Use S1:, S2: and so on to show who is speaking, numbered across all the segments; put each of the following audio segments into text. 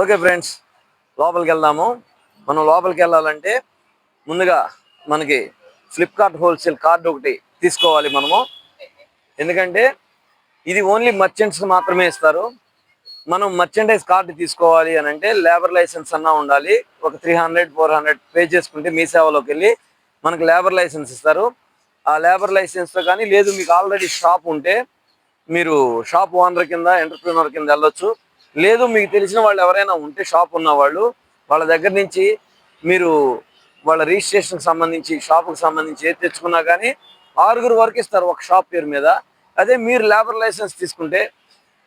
S1: Okay friends, లోపలికి వెళ్దాము. మనం లోపలికి వెళ్ళాలంటే ముందుగా మనకి ఫ్లిప్కార్ట్ హోల్సేల్ కార్డు ఒకటి తీసుకోవాలి మనము. ఎందుకంటే ఇది ఓన్లీ మర్చెంట్స్కి మాత్రమే ఇస్తారు. మనం మర్చెండైజ్ కార్డు తీసుకోవాలి అని అంటే లేబర్ లైసెన్స్ అన్నా ఉండాలి. ఒక 300-400 పే చేసుకుంటే మీ సేవలోకి వెళ్ళి మనకు లేబర్ లైసెన్స్ ఇస్తారు. ఆ లేబర్ లైసెన్స్తో కానీ లేదు మీకు ఆల్రెడీ షాప్ ఉంటే మీరు షాప్ ఓనర్ కింద ఎంటర్ప్రీనర్ కింద వెళ్ళొచ్చు. లేదు మీకు తెలిసిన వాళ్ళు ఎవరైనా ఉంటే షాప్ ఉన్న వాళ్ళు వాళ్ళ దగ్గర నుంచి మీరు వాళ్ళ రిజిస్ట్రేషన్కి సంబంధించి షాపుకి సంబంధించి ఏది తెచ్చుకున్నా కానీ 6 వరకు ఇస్తారు ఒక షాప్ పేరు మీద. అదే మీరు లేబర్ లైసెన్స్ తీసుకుంటే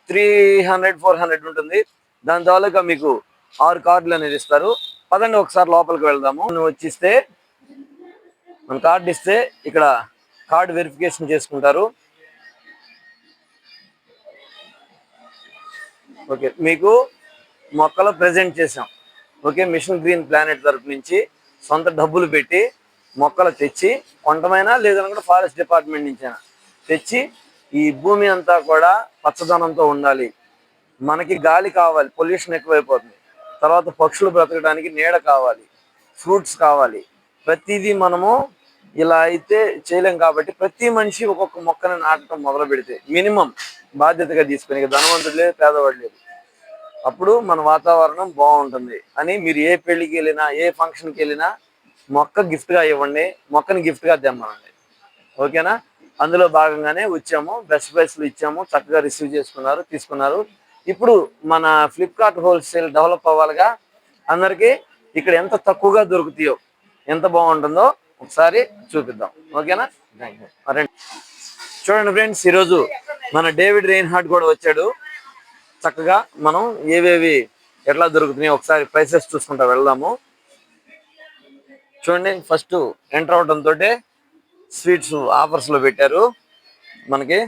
S1: 300-400 ఉంటుంది. దాని తాలూకా మీకు 6 కార్డులు అనేది ఇస్తారు. పదండి ఒకసారి లోపలికి వెళ్దాము. నువ్వు వచ్చిస్తే మన కార్డు ఇస్తే ఇక్కడ కార్డు వెరిఫికేషన్ చేసుకుంటారు. ఓకే, మీకు మొక్కలు ప్రజెంట్ చేసాం. ఓకే, మిషన్ గ్రీన్ ప్లానెట్ తరపు నుంచి సొంత డబ్బులు పెట్టి మొక్కలు తెచ్చి కొంటమైనా లేదనుకుంటే ఫారెస్ట్ డిపార్ట్మెంట్ నుంచైనా తెచ్చి ఈ భూమి అంతా కూడా పచ్చదనంతో ఉండాలి. మనకి గాలి కావాలి, పొల్యూషన్ ఎక్కువైపోతుంది. తర్వాత పక్షులు బ్రతకడానికి నీడ కావాలి, ఫ్రూట్స్ కావాలి. ప్రతిదీ మనము ఇలా అయితే చేయలేం కాబట్టి ప్రతి మనిషి ఒక్కొక్క మొక్కను నాటడం మొదలు పెడితే మినిమం బాధ్యతగా తీసుకుని ధనవంతుడు లేదు పేదవాడు లేదు, అప్పుడు మన వాతావరణం బాగుంటుంది అని మీరు ఏ పెళ్లికి వెళ్ళినా ఏ ఫంక్షన్కి వెళ్ళినా మొక్క గిఫ్ట్గా ఇవ్వండి, మొక్కని గిఫ్ట్గా తెమ్మనండి. ఓకేనా? అందులో భాగంగానే వచ్చాము, బెస్ట్ ప్రైస్లు ఇచ్చాము, చక్కగా రిసీవ్ చేసుకున్నారు, తీసుకున్నారు. ఇప్పుడు మన ఫ్లిప్కార్ట్ హోల్సేల్ డెవలప్ అవ్వాలిగా, అందరికీ ఇక్కడ ఎంత తక్కువగా దొరుకుతాయో ఎంత బాగుంటుందో ఒకసారి చూపిద్దాం. ఓకేనా? చూడండి ఫ్రెండ్స్, ఈరోజు మన డేవిడ్ రెయిన్హార్ట్ కూడా వచ్చాడు. చక్కగా మనం ఏవేవి ఎట్లా దొరుకుతున్నాయి ఒకసారి ప్రైసెస్ చూసుకుంటా వెళ్దాము. చూడండి, ఫస్ట్ ఎంటర్ అవడంతో స్వీట్స్ ఆఫర్స్లో పెట్టారు. మనకి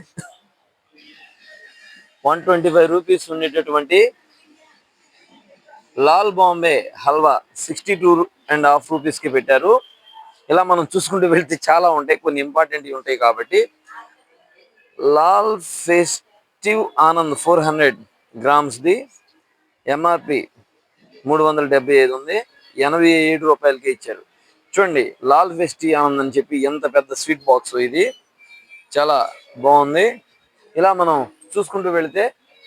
S1: 125 రూపీస్ ఉండేటటువంటి లాల్ బాంబే హల్వా 62.5 రూపీస్కి పెట్టారు. ఇలా మనం చూసుకుంటూ వెళ్తే చాలా ఉంటాయి, కొన్ని ఇంపార్టెంట్వి ఉంటాయి కాబట్టి. లాల్ ఫెస్టివ్ ఆనంద్ 400 గ్రామ్స్ది ఎంఆర్పి 375 ఉంది, 87 రూపాయలకి ఇచ్చారు. చూడండి, లాల్ ఫెస్టివ్ ఆనంద్ అని చెప్పి ఎంత పెద్ద స్వీట్ బాక్స్, ఇది చాలా బాగుంది. ఇలా మనం చూసుకుంటూ వెళితే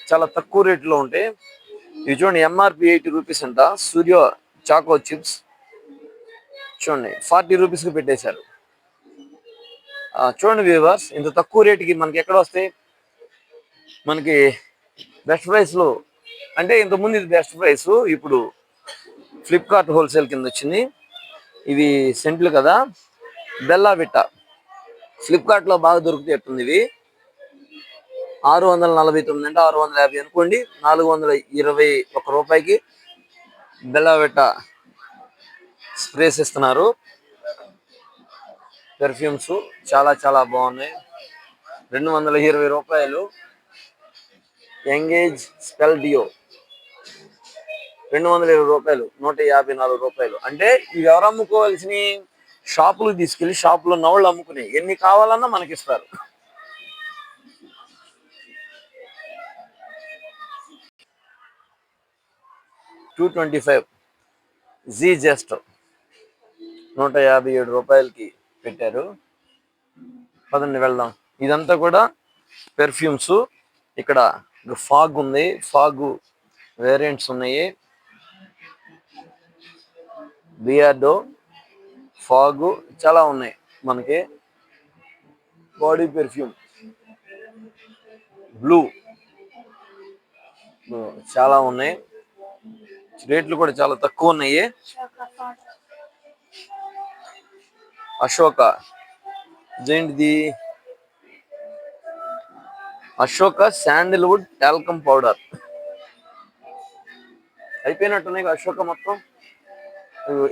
S1: చాలా తక్కువ రేట్లో ఉంటాయి. ఇవి చూడండి, ఎంఆర్పి 80 రూపీస్ అంట. సూర్య చాకో చిప్స్ చూడండి 40 రూపీస్కి పెట్టేశారు. చూడండి వ్యూవర్స్, ఇంత తక్కువ రేటుకి మనకి ఎక్కడ వస్తాయి? మనకి బెస్ట్ ప్రైస్లో అంటే ఇంతకుముందు ఇది బెస్ట్ ప్రైస్, ఇప్పుడు ఫ్లిప్కార్ట్ హోల్సేల్ కింద వచ్చింది. ఇవి సెంట్లు కదా, బెల్లా విట్ట ఫ్లిప్కార్ట్లో బాగా దొరుకుతాయి ఎట్టుంది. ఇవి 649 అంటే 650 అనుకోండి, 421 రూపాయికి బెల్లా విట్ట స్ప్రేస్ ఇస్తున్నారు. పెర్ఫ్యూమ్స్ చాలా చాలా బాగున్నాయి, 220 రూపాయలు. ఎంగేజ్ స్పెల్ డియో 220 రూపాయలు, 154 రూపాయలు. అంటే ఇవి ఎవరు అమ్ముకోవాల్సిన? షాపులు తీసుకెళ్ళి షాపులో ఉన్న వాళ్ళు అమ్ముకునే, ఎన్ని కావాలన్నా మనకిస్తారు. $225 జీ జస్ట్ 157 రూపాయలకి పెట్టారు. పదండి వెళ్దాం. ఇదంతా కూడా పెర్ఫ్యూమ్స్. ఇక్కడ ఫాగ్ ఉంది, ఫాగ్ వేరియంట్స్ ఉన్నాయి. బియార్డో ఫాగ్ చాలా ఉన్నాయి మనకి. బాడీ పెర్ఫ్యూమ్ బ్లూ చాలా ఉన్నాయి, రేట్లు కూడా చాలా తక్కువ ఉన్నాయి. అశోక ఇదేంటిది? అశోక శాండిల్వుడ్ టాల్కమ్ పౌడర్ అయిపోయినట్టున్నాయి అశోక మొత్తం.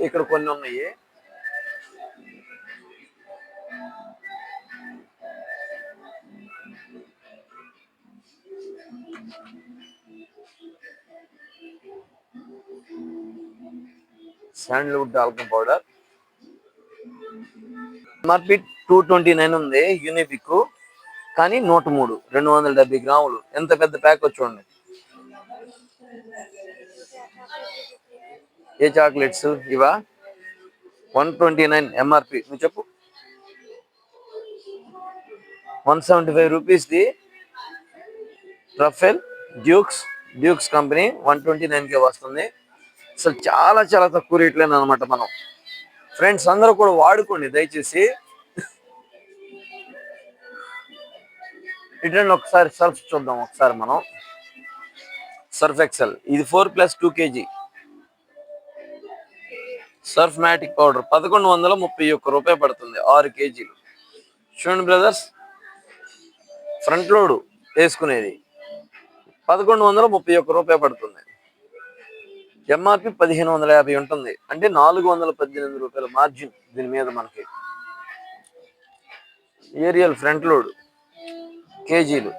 S1: ఇక్కడ కొన్ని ఉన్నాయి. శాండిల్వుడ్ టాల్కమ్ పౌడర్ ఎంఆర్పి 229 ఉంది యూనిఫిక్, కానీ 103 270 గ్రాములు. ఎంత పెద్ద ప్యాక్ చూడండి. ఏ చాక్లెట్స్ ఇవా? 129 ఎంఆర్పి. నువ్వు చెప్పు. 175 రూపీస్ది ట్రఫెల్ డ్యూక్స్ కంపెనీ 129కే వస్తుంది. అసలు చాలా చాలా తక్కువ రేట్లేను అనమాట. మనం ఫ్రెండ్స్ అందరూ కూడా వాడుకోండి దయచేసి. ఇటండి ఒకసారి సర్ఫ్ చూద్దాం. ఒకసారి మనం సర్ఫ్ ఎక్సెల్ ఇది 4+2 kg సర్ఫ్ మ్యాటిక్ పౌడర్ 1131 రూపాయలు పడుతుంది, 6 kgలు. చూడండి బ్రదర్స్, ఫ్రంట్ లోడ్ వేసుకునేది 1131 రూపాయలు పడుతుంది. ఎంఆర్పి 1550 ఉంటుంది. అంటే 418 రూపాయల మార్జిన్ దీని మీద మనకి. ఏరియల్ ఫ్రంట్ లోడ్ కేజీలు,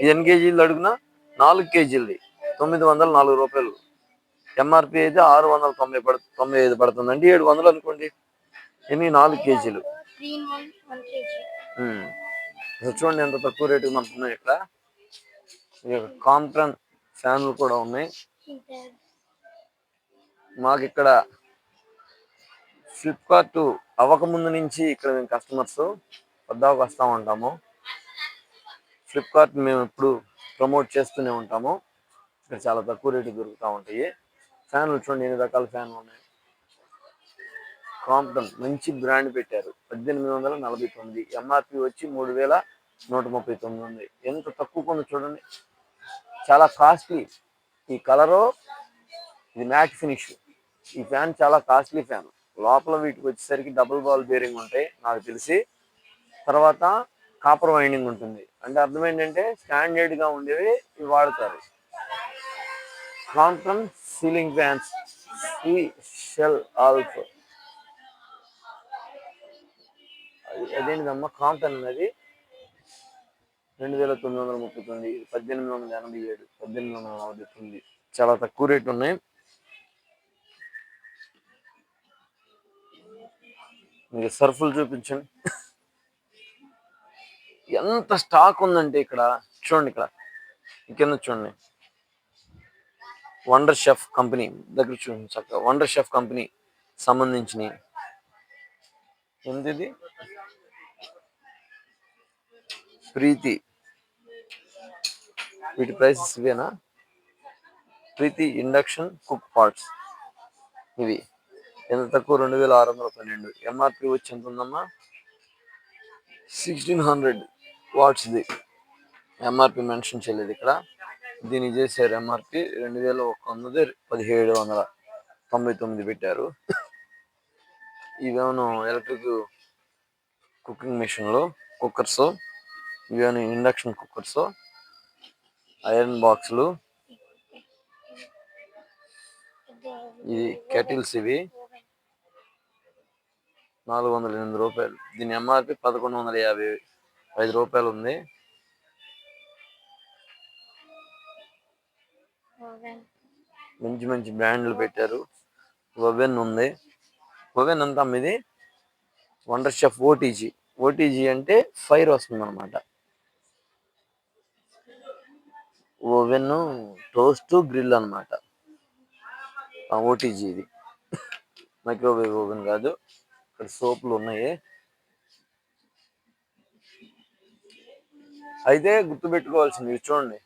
S1: ఎన్ని కేజీలు అడుగునా? 4 కేజీలది 904 రూపాయలు. ఎంఆర్పి అయితే 695 పడుతుంది. అంటే 700 అనుకోండి. ఎన్ని? 4 కేజీలు. చూడండి ఎంత తక్కువ రేటు మనకు ఉన్నాయి ఇక్కడ. కాంప్టన్ ఫ్యాన్లు కూడా ఉన్నాయి మాకు ఇక్కడ. ఫ్లిప్కార్ట్ అవ్వకముందు నుంచి ఇక్కడ మేము కస్టమర్స్ వద్దాకు వస్తూ ఉంటాము. ఫ్లిప్కార్ట్ మేము ఎప్పుడు ప్రమోట్ చేస్తూనే ఉంటాము. ఇక్కడ చాలా తక్కువ రేటు దొరుకుతూ ఉంటాయి. ఫ్యాన్లు చూడండి ఎన్ని రకాల ఫ్యాన్లు ఉన్నాయి. కాంప్టన్ మంచి బ్రాండ్ పెట్టారు. 1849. ఎంఆర్పి వచ్చి 3139 ఉంది. ఎంత తక్కువ కొంది చూడండి. చాలా కాస్ట్లీ. ఈ కలరు, ఇది మ్యాట్ ఫినిష్. ఈ ఫ్యాన్ చాలా కాస్ట్లీ ఫ్యాన్. లోపల వీటికి వచ్చేసరికి డబుల్ బాల్ బేరింగ్ ఉంటాయి నాకు తెలిసి. తర్వాత కాపర్ వైండింగ్ ఉంటుంది. అంటే అర్థం ఏంటంటే స్టాండర్డ్ గా ఉండేవి ఇవి వాడతారు. కాంప్టన్ సీలింగ్ ఫ్యాన్స్ షెల్ ఆల్ఫ్. అదేంటిదమ్మా కాంప్టన్ అనేది 2939, 1887, 1849. చాలా తక్కువ రేట్లు ఉన్నాయి. మీకు సర్ఫులు చూపించండి. ఎంత స్టాక్ ఉందంటే ఇక్కడ చూడండి. ఇక్కడ కింద చూడండి. వండర్ షెఫ్ కంపెనీ దగ్గర చూడండి చక్కగా. వండర్ షెఫ్ కంపెనీ సంబంధించినవి. ఏంటిది? ప్రీతి. వీటి ప్రైసెస్ ఇవేనా? ప్రీతి ఇండక్షన్ కుక్ పాట్స్ ఇవి ఎంత తక్కువ? 2612. ఎంఆర్పి వచ్చి ఎంత ఉందమ్మా? 1600 వాట్స్ది ఎంఆర్పి మెన్షన్ చేయలేదు ఇక్కడ. దీన్ని చేశారు ఎంఆర్పి 2100, 1799 పెట్టారు. ఇవేమో ఎలక్ట్రిక్ కుకింగ్ మిషన్లు, కుక్కర్స్. ఇవేమో ఇండక్షన్ కుక్కర్స్, ఐరన్ బాక్సులు. ఇది కెటిల్స్. ఇవి 408 రూపాయలు. దీని ఎంఆర్పి 1155 రూపాయలు ఉంది. మంచి మంచి బ్రాండ్లు పెట్టారు. ఓవెన్ ఉంది. ఓవెన్ అంతా ఇది వండర్ షెఫ్ ఓటీజీ అంటే ఫైర్ వస్తుంది అనమాట. ఓవెన్ టోస్ట్ గ్రిల్ అనమాట. ఓటీజీ ఇది మైక్రోవేవ్ ఓవెన్ కాదు. ఇక్కడ సోపులు ఉన్నాయి. అయితే గుర్తుపెట్టుకోవాల్సింది చూడండి.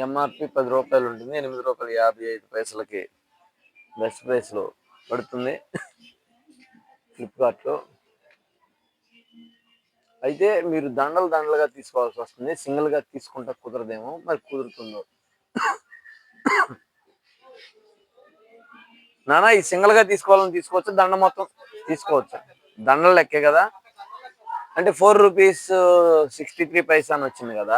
S1: ఎంఆర్పి 10 రూపాయలు ఉంటుంది. 8.55 బెస్ట్ ప్రైస్ లో పడుతుంది ఫ్లిప్కార్ట్ లో. అయితే మీరు దండలుగా తీసుకోవాల్సి వస్తుంది. సింగిల్ గా తీసుకుంటా కుదరదేమో, మరి కుదురుతుందో. నానా ఈ సింగిల్ గా తీసుకోవాలని తీసుకోవచ్చు, దండ మొత్తం తీసుకోవచ్చు. దండలు లెక్కే కదా. అంటే 4 రూపీస్ 63 పైసా అని వచ్చింది కదా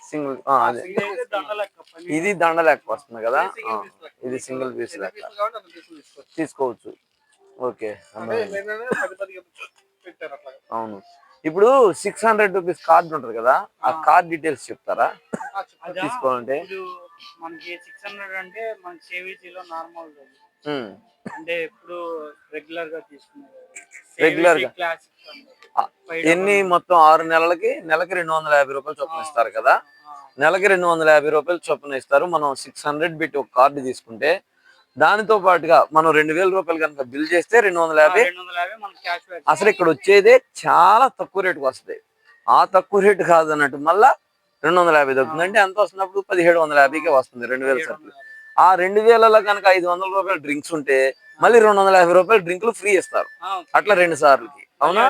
S1: సింగిల్. అదే ఇది దండ లెక్క వస్తుంది కదా. ఇది సింగిల్ పీస్ లెక్క తీసుకోవచ్చు. ఓకే, అవును. ఇప్పుడు 600 రూపీస్ కార్డు ఉంటుంది కదా, ఆ కార్డ్ డీటెయిల్స్ చెప్తారా తీసుకోవాలంటే?
S2: మనకి 600 అంటే మన కేవీజీలో నార్మల్. అంటే ఇప్పుడు రెగ్యులర్ గా
S1: ఎన్ని మొత్తం 6 నెలలకి 250 రూపాయలు చొప్పున ఇస్తారు కదా. నెలకి 250 రూపాయలు చొప్పున ఇస్తారు. మనం 600 పెట్టి ఒక కార్డు తీసుకుంటే దానితో పాటుగా మనం 2000 రూపాయలు కనుక బిల్ చేస్తే 250.
S2: 250 మనకి క్యాష్ బ్యాక్.
S1: అసలు ఇక్కడ వచ్చేదే చాలా తక్కువ రేటుకి వస్తుంది. ఆ తక్కువ రేటు కాదన్నట్టు మళ్ళా 250 దొరుకుతుంది. అంటే ఎంత వస్తున్నప్పుడు 1750కే వస్తుంది 2000 సరుకులు. ఆ 2000లో కనుక 500 రూపాయలు డ్రింక్స్ ఉంటే మళ్ళీ 250 రూపాయలు డ్రింకులు ఫ్రీ ఇస్తారు. అట్లా 2 సార్లకి. అవునా?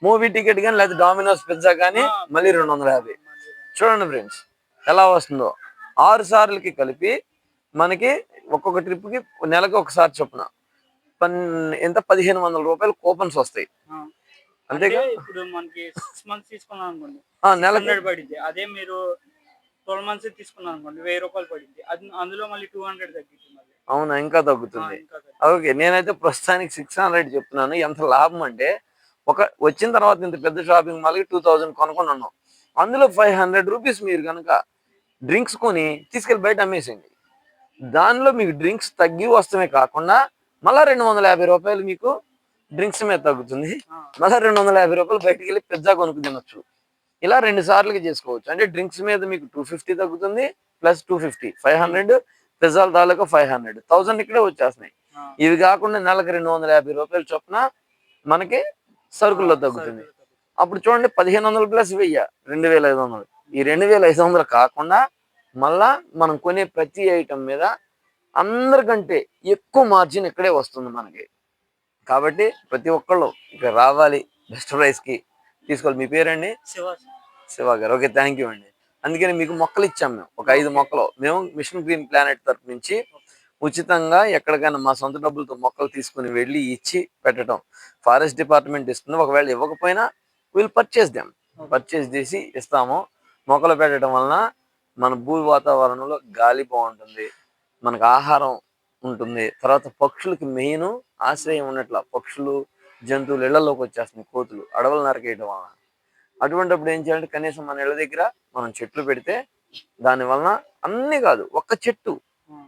S1: మూవీ టికెట్ కానీ లేదా డామినోస్ పిజ్జా కానీ మళ్ళీ 250. చూడండి ఫ్రెండ్స్ ఎలా వస్తుందో. 6 సార్లకి కలిపి మనకి ఒక్కొక్క ట్రిప్ కి నెలకు ఒకసారి చొప్పున ఎంత 1500 రూపాయలు కూపన్స్ వస్తాయి. అంతేగా?
S2: ఇప్పుడు మనకి 6 మంత్స్ తీసుకున్నాం అనుకోండి,
S1: నెలకు
S2: 100 పడింది. అదే మీరు 12 మంత్స్ తీసుకున్నాం అనుకోండి, 1000 రూపాయలు పడింది. అందులో మళ్ళీ 200 తగ్గింది.
S1: అవునా? ఇంకా తగ్గుతుంది. ఓకే, నేనైతే ప్రస్తుతానికి 600 చెప్తున్నాను. ఎంత లాభం అంటే వచ్చిన తర్వాత ఇంత పెద్ద షాపింగ్ మాల్కి 2000 కొనుక్కొని ఉన్నాం. అందులో 500 రూపీస్ మీరు కనుక డ్రింక్స్ కొని తీసుకెళ్ళి బయట అమ్మేసేయండి. దానిలో మీకు డ్రింక్స్ తగ్గి వస్తమే కాకుండా మళ్ళీ 250 రూపాయలు మీకు డ్రింక్స్ మీద తగ్గుతుంది. మళ్ళీ 250 రూపాయలు బయటికి వెళ్ళి పిజ్జా కొనుక్కు తినొచ్చు. ఇలా 2 సార్లకి చేసుకోవచ్చు. అంటే డ్రింక్స్ మీద మీకు 250 తగ్గుతుంది, ప్లస్ 250 500, పిజ్జాల తాలూకా 500 1000 ఇక్కడే వచ్చేస్తున్నాయి. ఇవి కాకుండా నెలకు 250 రూపాయలు చొప్పున మనకి సరుకుల్లో తగ్గుతుంది. అప్పుడు చూడండి 1500 ప్లస్ 1000 2500. ఈ 2500 కాకుండా మళ్ళా మనం కొనే ప్రతి ఐటమ్ మీద అందరికంటే ఎక్కువ మార్జిన్ ఇక్కడే వస్తుంది మనకి. కాబట్టి ప్రతి ఒక్కళ్ళు ఇక్కడ రావాలి, బెస్ట్ ప్రైస్ కి తీసుకోవాలి. మీ పేరండి? శివ గారు. ఓకే, థ్యాంక్ యూ అండి. అందుకని మీకు మొక్కలు ఇచ్చాం మేము, ఒక 5 మొక్కలు మేము మిషన్ గ్రీన్ ప్లానెట్ తరఫు నుంచి ఉచితంగా ఎక్కడికైనా మా సొంత డబ్బులతో మొక్కలు తీసుకుని వెళ్ళి ఇచ్చి పెట్టడం. ఫారెస్ట్ డిపార్ట్మెంట్ ఇస్తుంది. ఒకవేళ ఇవ్వకపోయినా వీళ్ళు పర్చేస్ చేసి ఇస్తాము. మొక్కలు పెట్టడం వలన మన భూ వాతావరణంలో గాలి బాగుంటుంది, మనకు ఆహారం ఉంటుంది. తర్వాత పక్షులకి మెయిన్ ఆశ్రయం ఉన్నట్ల పక్షులు జంతువులు ఇళ్లలోకి వచ్చేస్తున్నాయి. కోతులు అడవులు నరికేయడం వలన. అటువంటిప్పుడు ఏం చేయాలంటే కనీసం మన ఇళ్ళ దగ్గర మనం చెట్లు పెడితే దాని వలన అన్ని కాదు ఒక్క చెట్టు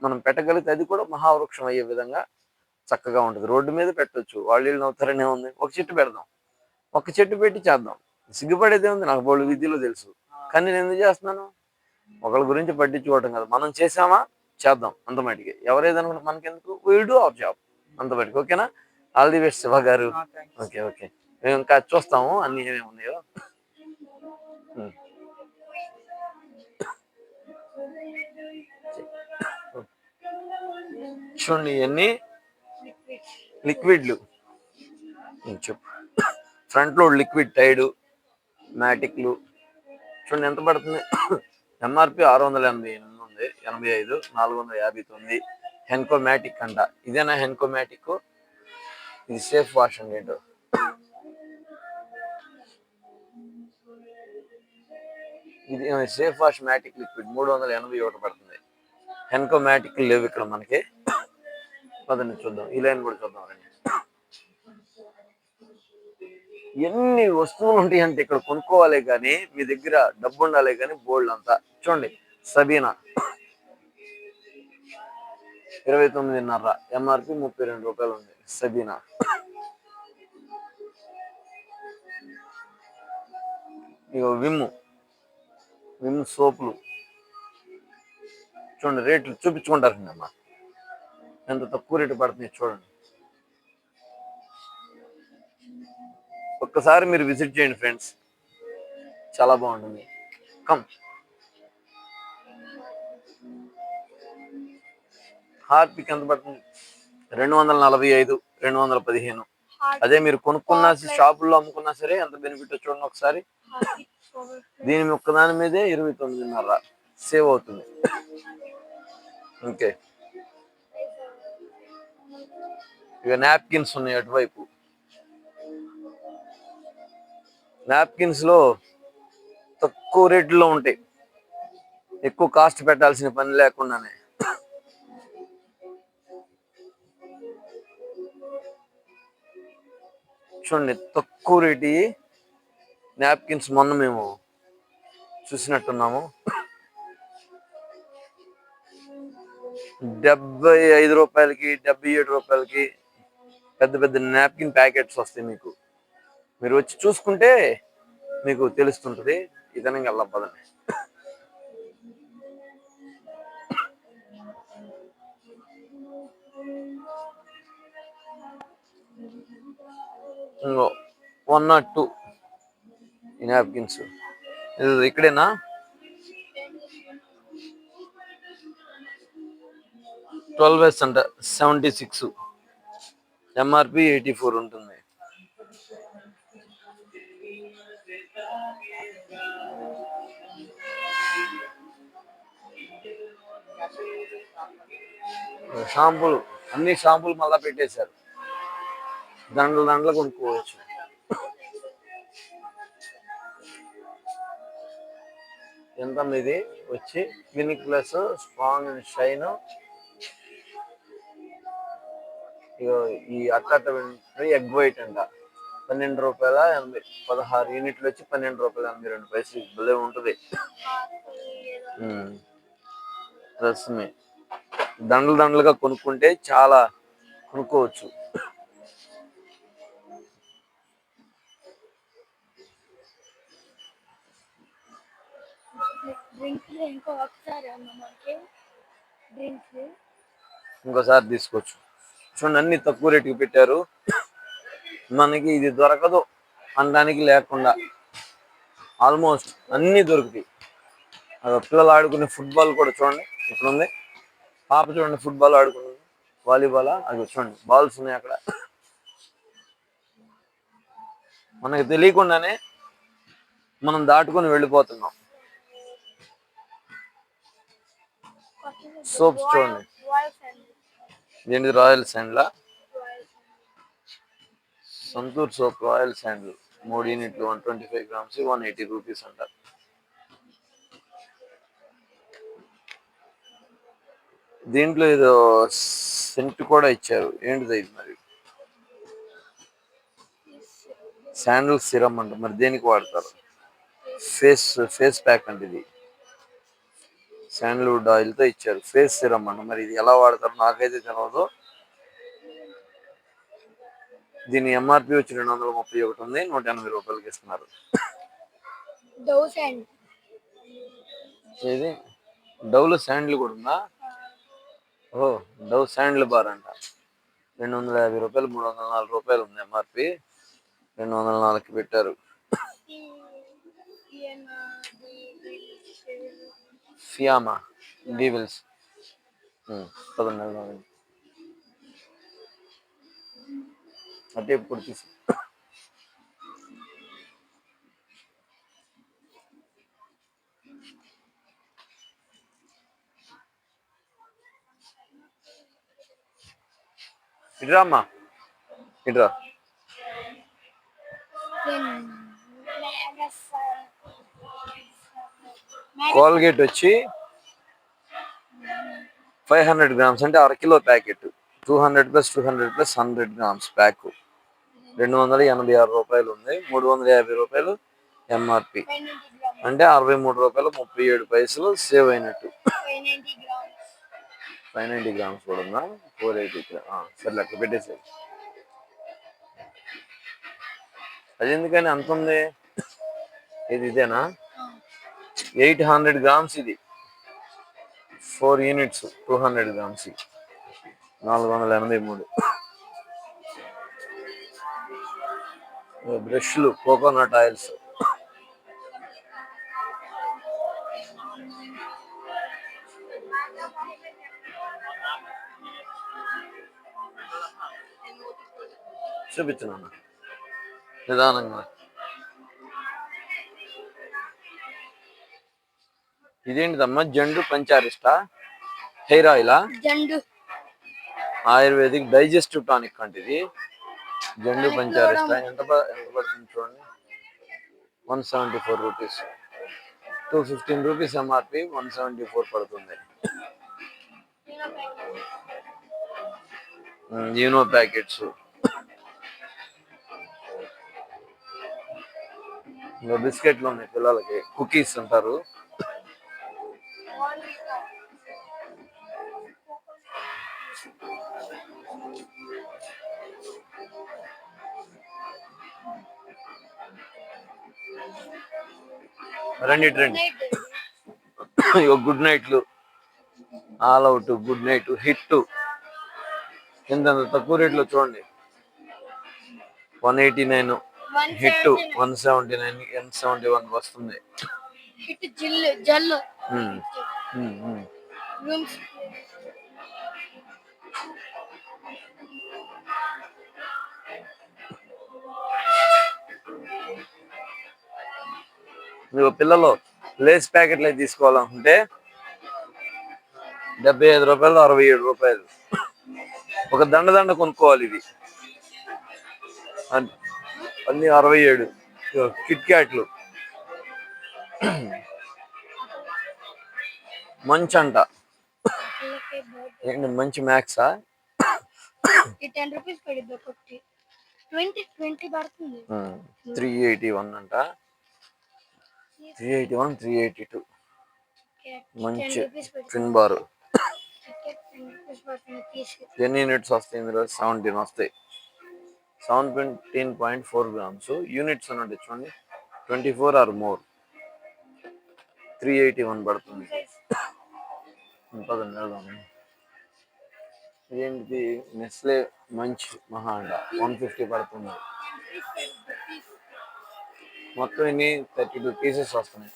S1: మనం పెట్టగలిగితే అది కూడా మహావృక్షం అయ్యే విధంగా చక్కగా ఉంటుంది. రోడ్డు మీద పెట్టొచ్చు, వాళ్ళు వీళ్ళు నవ్వుతారనే ఉంది. ఒక చెట్టు పెడదాం, ఒక చెట్టు పెట్టి చేద్దాం. సిగ్గుపడేదే ఉంది. నాకు బోళ్ళు విద్యలో తెలుసు, కానీ నేను ఎందుకు చేస్తున్నాను? ఒకళ్ళ గురించి పట్టించుకోవటం కదా. మనం చేసామా చేద్దాం అంత మటుకి. ఎవరేదనుకుంటే మనకెందుకు, విల్ డూ అవర్ జాబ్ అంత మటుకి. ఓకేనా? ఆల్ ది బెస్ట్ శివ గారు. ఓకే ఓకే, మేము ఇంకా చూస్తాము అన్ని ఏమేమి ఉన్నాయో. చూడండి ఇవన్నీ లిక్విడ్లు. చెప్పు. ఫ్రంట్ లోడ్ లిక్విడ్ టైడు మ్యాటిక్లు. చూడండి ఎంత పడుతుంది. ఎంఆర్పి 688 ఉంది, 85 459. హెన్కో మ్యాటిక్ అంట. ఇదేనా హెన్కో మ్యాటిక్? ఇది సేఫ్ వాష్ అండి. ఏంటో ఇది సేఫ్ వాష్ మ్యాటిక్ లిక్విడ్ 381 పడుతుంది. హెన్కో మ్యాటిక్ లేవు ఇక్కడ మనకి. పదండి చూద్దాం, ఈ లైన్ కూడా చూద్దాం రండి. ఎన్ని వస్తువులు ఉంటాయి అంటే ఇక్కడ కొనుక్కోవాలి కానీ మీ దగ్గర డబ్బు ఉండాలి కానీ బోల్డ్ అంతా. చూడండి సబీనా 29.5, ఎంఆర్పి 32 రూపాయలు ఉంది సబీనా. ఇగో విమ్ సోపులు. చూడండి రేట్లు చూపించుకుంటారండి అమ్మా, ఎంత తక్కువ రేటు పడుతుంది చూడండి. ఒక్కసారి మీరు విజిట్ చేయండి ఫ్రెండ్స్, చాలా బాగుంటుంది. కమ్. హార్పిక్ ఎంత పడుతుంది? 245, 215. అదే మీరు కొనుక్కున్నా షాపుల్లో అమ్ముకున్నా సరే ఎంత బెనిఫిట్ చూడండి ఒకసారి. దీని ఒక్కదాని మీదే 29.5 సేవ్ అవుతుంది. ఓకే, ఇక నాప్కిన్స్ ఉన్నాయి అటువైపు. నాప్కిన్స్ లో తక్కువ రేట్లో ఉంటాయి, ఎక్కువ కాస్ట్ పెట్టాల్సిన పని లేకుండానే. చూడండి తక్కువ రేటు నాప్కిన్స్ మొన్న మేము చూసినట్టున్నాము. 75 రూపాయలకి 77 రూపాయలకి పెద్ద పెద్ద నాప్కిన్ ప్యాకెట్స్ వస్తాయి మీకు. మీరు వచ్చి చూసుకుంటే మీకు తెలుస్తుంటది. ఇతనంగా వెళ్ళపదండి. ఇంకో 102 ఈ నాప్కిన్స్. ఇది ఇక్కడేనా? 12S అంట, 76, ఎంఆర్పి 84 ఉంటుంది. షాంపూలు, అన్ని షాంపూలు మళ్ళా పెట్టేశారు. దండలు కొనుక్కోవచ్చు. ఎంత ఇది వచ్చి clinic plus strong and shine. ఈ అట్ట ఎగ్ వైట్ అంట, ₹12.80, 16 యూనిట్లు వచ్చి ₹12.82. భలే ఉంటుంది. రస్మే దండలుగా కొనుక్కుంటే చాలా కొనుక్కోవచ్చు. ఇంకోసారి తీసుకోవచ్చు. చూడండి, అన్ని తక్కువ రేటుకి పెట్టారు. మనకి ఇది దొరకదు అనడానికి లేకుండా ఆల్మోస్ట్ అన్ని దొరుకుతాయి. పిల్లలు ఆడుకునే ఫుట్బాల్ కూడా చూడండి ఇక్కడ ఉంది. పాప చూడండి ఫుట్బాల్ ఆడుకున్నది, వాలీబాల్. అది చూడండి బాల్స్ ఉన్నాయి అక్కడ. మనకి తెలియకుండానే మనం దాటుకొని వెళ్ళిపోతున్నాం. సోప్స్ చూడండి, ఏంటి రాయల్ శాండ్లా? సంతూర్ సోప్ రాయల్ శాండిల్ 3 యూనిట్లు 125 గ్రామ్స్ ₹180 అంటారు. దీంట్లో ఏదో సెంట్ కూడా ఇచ్చారు, ఏంటిది ఇది మరి? శాండిల్ సిరమ్ అంట, మరి దేనికి వాడతారు? ఫేస్ ప్యాక్ అంటే ఇది శాండిల్వుడ్ ఆయిల్ తో ఇచ్చారు. ఫేస్ సిరమ్ అంట, మరి ఇది ఎలా వాడతారు నాకైతే తెలియదు. దీని ఎంఆర్పి వచ్చి ₹231 ఉంది, ₹180 ఇస్తున్నారు. ఏది డవ్లో శాండిల్ కూడా ఉందా? ఓ, డవ్ శాండిల్ బార్ అంట, ₹250, ₹304 ఉంది ఎంఆర్పి. 204కి పెట్టారు. ఫియామా డీవిల్స్ 14 అంటే ఇప్పుడు తీసి ఇట్రా అమ్మా, ఇట్రా. కోల్గేట్ వచ్చి 500 గ్రామ్స్ అంటే అరకిలో ప్యాకెట్. 200 + 200 + 100 గ్రామ్స్ ప్యాక్ ₹286 ఉంది, ₹350 ఎంఆర్పి. అంటే ₹63.37 సేవ్ అయినట్టు. 590 గ్రామ్స్ కూడా ఉందా? 480. సరే అట్లా పెట్టేసేది. అది ఎందుకని అంత ఉంది? ఇదేనా? 800 గ్రామ్స్ ఇది, 4 యూనిట్స్ 200 గ్రామ్స్, 483. బ్రష్లు కోకోనట్ ఆయిల్స్. చూపించను నిదానంగా. ఇదేంటిదమ్మా? జండు పంచారిస్టా హెయిర్ ఆయిలా? ఆయుర్వేదిక్ డైజెస్టివ్ టానిక్ అంటే ఇది జండు పంచారిస్టా. ఎంత పడుతుంది చూడండి, ₹174, ₹215 ఎంఆర్పి, 174 పడుతుంది. Uno packets. ఇంకా బిస్కెట్లు ఉన్నాయి పిల్లలకి, కుకీస్ అంటారు. రండి. గుడ్ నైట్లు, all out, good night, hit. ఎంత తక్కువ రేట్లో చూడండి, 189, హిట్ 179, N71 వస్తుంది.
S3: హిట్ జల్లు
S1: ఉమ్, ఉమ్, ఉమ్.
S3: రూమ్స్
S1: మీరు పిల్లలు లేస్ ప్యాకెట్లు అవి తీసుకోవాలనుకుంటే 75 రూపాయలు, 67 రూపాయలు. ఒక దండ కొనుక్కోవాలి ఇది. అన్ని 67. కిట్ క్యాట్లు మంచి అంట. ఏంటి మంచి మ్యాక్సా?
S3: ఈ 10 రూపీస్ పడిద్ది ఒకటి. 20 పడుతుంది.
S1: 381 అంట. 381, 382 మంచి ట్విన్ బార్.
S3: 10 రూపీస్ పడుతుంది పీస్.
S1: ఎన్ని యూనిట్స్ వస్తాయి ఇందులో? 17 వస్తాయి. 17.4 grams యూనిట్స్ అన్నట్టు చూడండి. 24 ఆర్ మోర్. 381 పడుతుంది. ఇదేంటిది? నెస్లే మంచ్ మహా అంట 150 పడుతుంది. మొత్తం ఇన్ని 32 పీసెస్ వస్తున్నాయి.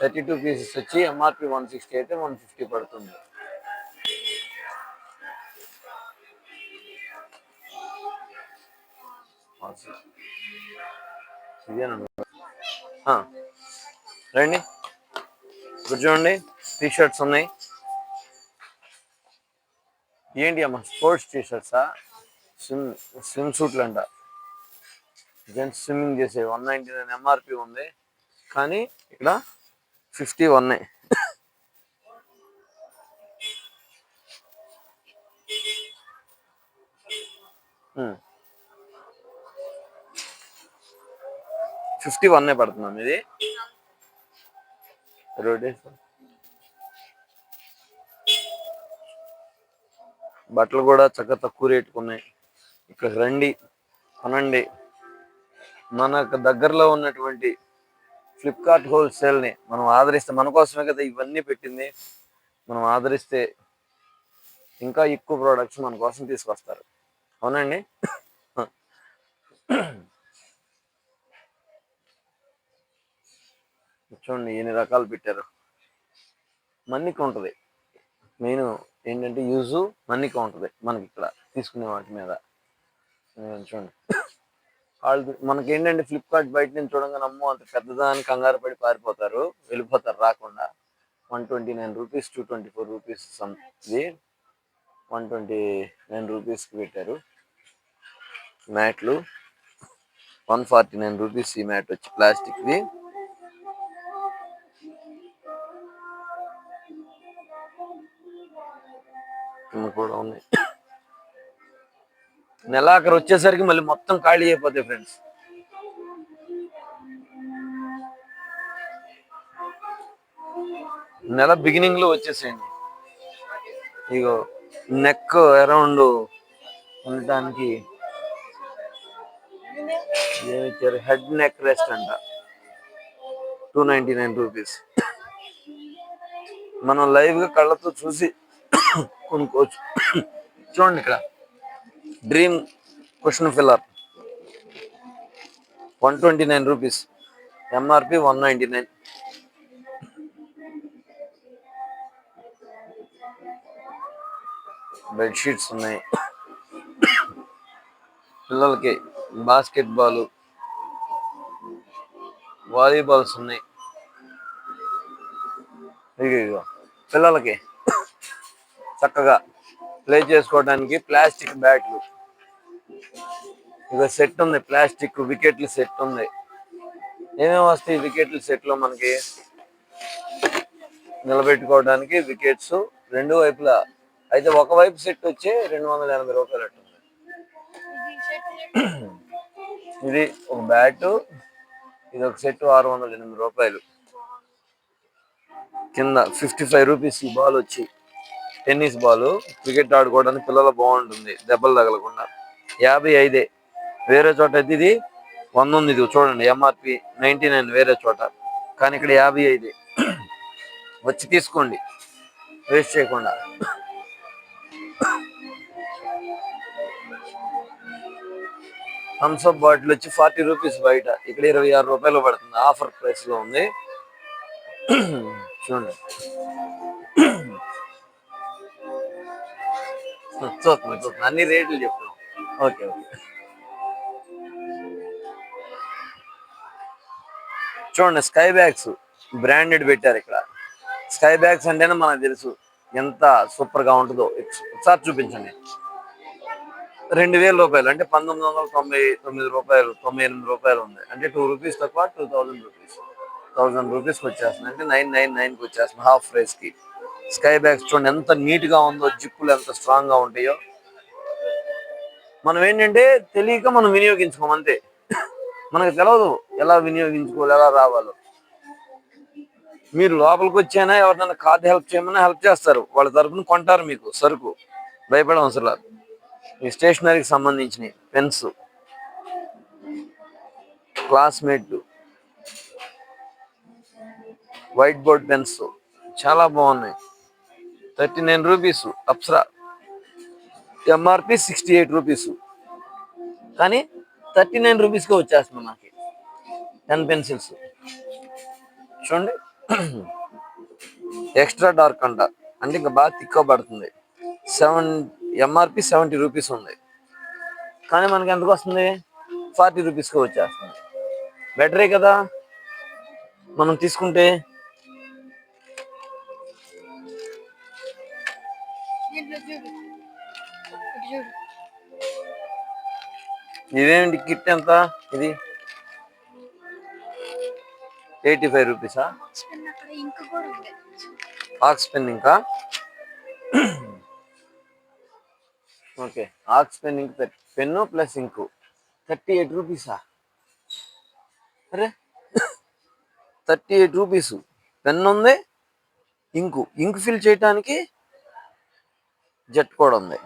S1: 32 పీసెస్ వచ్చి ఎంఆర్పి 160 అయితే 150 పడుతుంది. రండి ఇప్పుడు చూడండి, టీ షర్ట్స్ ఉన్నాయి. ఏంటి అమ్మా? స్పోర్ట్స్ టీ షర్ట్సా? స్విమ్ సూట్లు అంట. జెంట్స్ స్విమ్మింగ్ చేసే 199 ఎంఆర్పి ఉంది, కానీ ఇక్కడ 50 ఉన్నాయి. $51 పడుతున్నాం ఇది. బట్టలు కూడా చక్కగా తక్కువ రేటుకు ఉన్నాయి. ఇక్కడ రండి, కొనండి. మనకు దగ్గరలో ఉన్నటువంటి ఫ్లిప్కార్ట్ హోల్సేల్ని మనం ఆదరిస్తే, మన కోసమే కదా ఇవన్నీ పెట్టింది, మనం ఆదరిస్తే ఇంకా ఎక్కువ ప్రోడక్ట్స్ మన కోసం తీసుకొస్తారు. అవునండి. చూడండి ఎన్ని రకాలు పెట్టారు. మన్నిక ఉంటుంది. మెయిన్ ఏంటంటే యూజు మన్నిక ఉంటుంది మనకి ఇక్కడ తీసుకునే వాటి మీద. చూడండి వాళ్ళు మనకి ఏంటంటే ఫ్లిప్కార్ట్ బయట నుంచి చూడంగానే అమ్మో అంత పెద్దదాన్ని కంగారు పడి పారిపోతారు, వెళ్ళిపోతారు రాకుండా. 129 రూపీస్, 224 రూపీస్ ఇది 129 రూపీస్కి పెట్టారు. మ్యాట్లు 149 రూపీస్. ఈ మ్యాట్ వచ్చి ప్లాస్టిక్ది. కూడా ఉన్నాయి. నెలాఖరు వచ్చేసరికి మళ్ళీ మొత్తం ఖాళీ అయిపోతాయి ఫ్రెండ్స్. నెల బిగినింగ్ లో వచ్చేసేయండి. ఇగో నెక్ అరౌండ్ ఉండటానికి ఏమిచ్చారు? హెడ్ నెక్ రెస్ట్ అంట 299 రూపీస్. మనం లైవ్ గా కళ్ళతో చూసి కొనుక్కోవచ్చు. చూడండి ఇక్కడ dream cushion filler 129 rupees, MRP 199. Bedsheets ఉన్నాయి. పిల్లలకి బాస్కెట్ బాల్, వాలీబాల్స్ ఉన్నాయి. ఇగో పిల్లలకి చక్కగా ప్లే చేసుకోవడానికి ప్లాస్టిక్ బ్యాట్లు. ఇక సెట్ ఉంది, ప్లాస్టిక్ వికెట్ల సెట్ ఉంది. ఏమేమి వస్తాయి వికెట్ల సెట్ లో మనకి? నిలబెట్టుకోవడానికి వికెట్స్ రెండు వైపులా. అయితే ఒకవైపు సెట్ వచ్చి 280 రూపాయలు అట్టుంది. ఇది ఒక బ్యాటు, ఇది ఒక సెట్ 608 రూపాయలు. కింద 55 రూపీస్ ఈ బాల్ వచ్చి. టెన్నిస్ బాల్, క్రికెట్ ఆడుకోవడానికి పిల్లలు బాగుంటుంది, దెబ్బలు తగలకుండా. 55. వేరే చోట అయితే ఇది 100 ఉంది. ఇది చూడండి ఎంఆర్పి 99 వేరే చోట, కానీ ఇక్కడ 55. వచ్చి తీసుకోండి, వేస్ట్ చేయకుండా. థమ్స్ అప్ బాటిల్ వచ్చి 40 రూపీస్ బయట, ఇక్కడ 26 రూపాయలు పడుతుంది, ఆఫర్ ప్రైస్ లో ఉంది. చూడండి, చూస్తుంది అన్ని రేట్లు చెప్తాం. ఓకే ఓకే, చూడండి స్కై బ్యాగ్స్ బ్రాండెడ్ పెట్టారు ఇక్కడ. స్కై బ్యాగ్స్ అంటేనే మనకు తెలుసు ఎంత సూపర్ గా ఉంటుందో. ఒకసారి చూపించండి. 2000 రూపాయలు అంటే 1999 రూపాయలు, 98 రూపాయలు ఉంది. అంటే 2 రూపీస్ తక్కువ, 2000 రూపీస్, 1000 రూపీస్కి వచ్చేస్తుంది. అంటే 999కి వచ్చేస్తుంది హాఫ్ ప్రైస్ కి. స్కై బ్యాగ్స్ చూడండి ఎంత నీట్ గా ఉందో, జిప్పులు ఎంత స్ట్రాంగ్ గా ఉంటాయో. మనం ఏంటంటే తెలియక మనం వినియోగించుకోం అంతే. మనకు తెలియదు ఎలా వినియోగించుకోవాలి, ఎలా రావాలో. మీరు లోపలికి వచ్చైనా ఎవరినైనా కార్డు హెల్ప్ చేయమన్నా హెల్ప్ చేస్తారు, వాళ్ళ తరపున కొంటారు మీకు సరుకు, భయపడే అవసరం లేదు. ఈ స్టేషనరీకి సంబంధించిన pens, classmate, white board pens చాలా బాగున్నాయి. 39 రూపీస్. అప్సరా ఎంఆర్పి 68 రూపీస్, కానీ 39 రూపీస్కి వచ్చేస్తుంది మనకి 10 పెన్సిల్స్. చూడండి, ఎక్స్ట్రా డార్క్ అంట, అంటే ఇంకా బాగా తిక్కువ పడుతుంది. ఎంఆర్పి 70 రూపీస్ ఉంది, కానీ మనకి ఎంతకు వస్తుంది? 40 రూపీస్కి వచ్చేస్తుంది. బెటరే కదా మనం తీసుకుంటే.
S3: దీంట్లో చూడు, ఇటు చూడు.
S1: ఇదేంటి కిట్ ఎంత? ఇది 85 రూపీసా?
S3: స్పెన్ అక్కడ ఇంక్ కూడా ఉంది.
S1: ఆక్స్ పెన్ ఇంకా. ఓకే, ఆక్స్ పెన్ ఇంక్, పెన్ను ప్లస్ ఇంకు 38 రూపీసా? అరే 38 రూపీస్. పెన్ ఉంది, ఇంకు ఫిల్ చేయటానికి జెట్ కూడా ఉంది.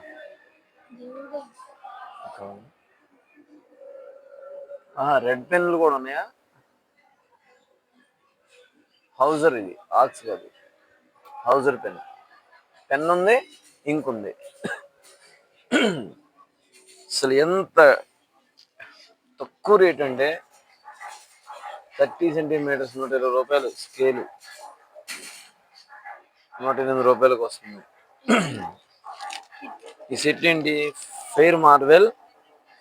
S1: రెడ్ పెన్లు కూడా ఉన్నాయా? హౌజర్, ఇది ఆక్స్ కాదు, హౌజర్ పెన్. పెన్ ఉంది, ఇంక్ ఉంది. అసలు ఎంత తక్కువ రేట్ అంటే 30 సెంటీమీటర్స్ 120 రూపాయలు స్కేలు, 108 రూపాయలకు వస్తుంది. ఈ సెట్ ఏంటి? ఫెయిర్ మార్వెల్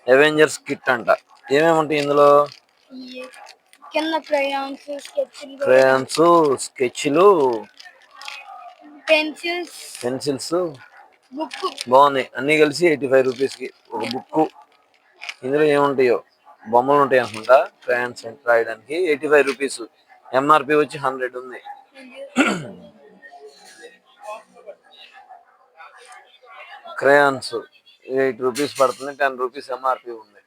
S1: అవెంజర్స్ కిట్ అంట. ఏమేమి ఉంటాయి ఇందులో?
S3: ఈ కింద క్రయాన్స్,
S1: క్రేయాన్స్, స్కెచ్లు,
S3: పెన్సిల్స్, బుక్.
S1: బాగున్నాయి. అన్ని కలిసి 85 రూపీస్కి ఒక బుక్. ఇందులో ఏముంటాయో బొమ్మలు ఉంటాయి అనుకుంటా, క్రయాన్స్ రాయడానికి. 85 రూపీస్, ఎంఆర్పి వచ్చి 100 ఉంది. క్రయాన్స్ 8 రూపీస్ పడుతుంది, 10 రూపీస్ ఎంఆర్పి ఉంది.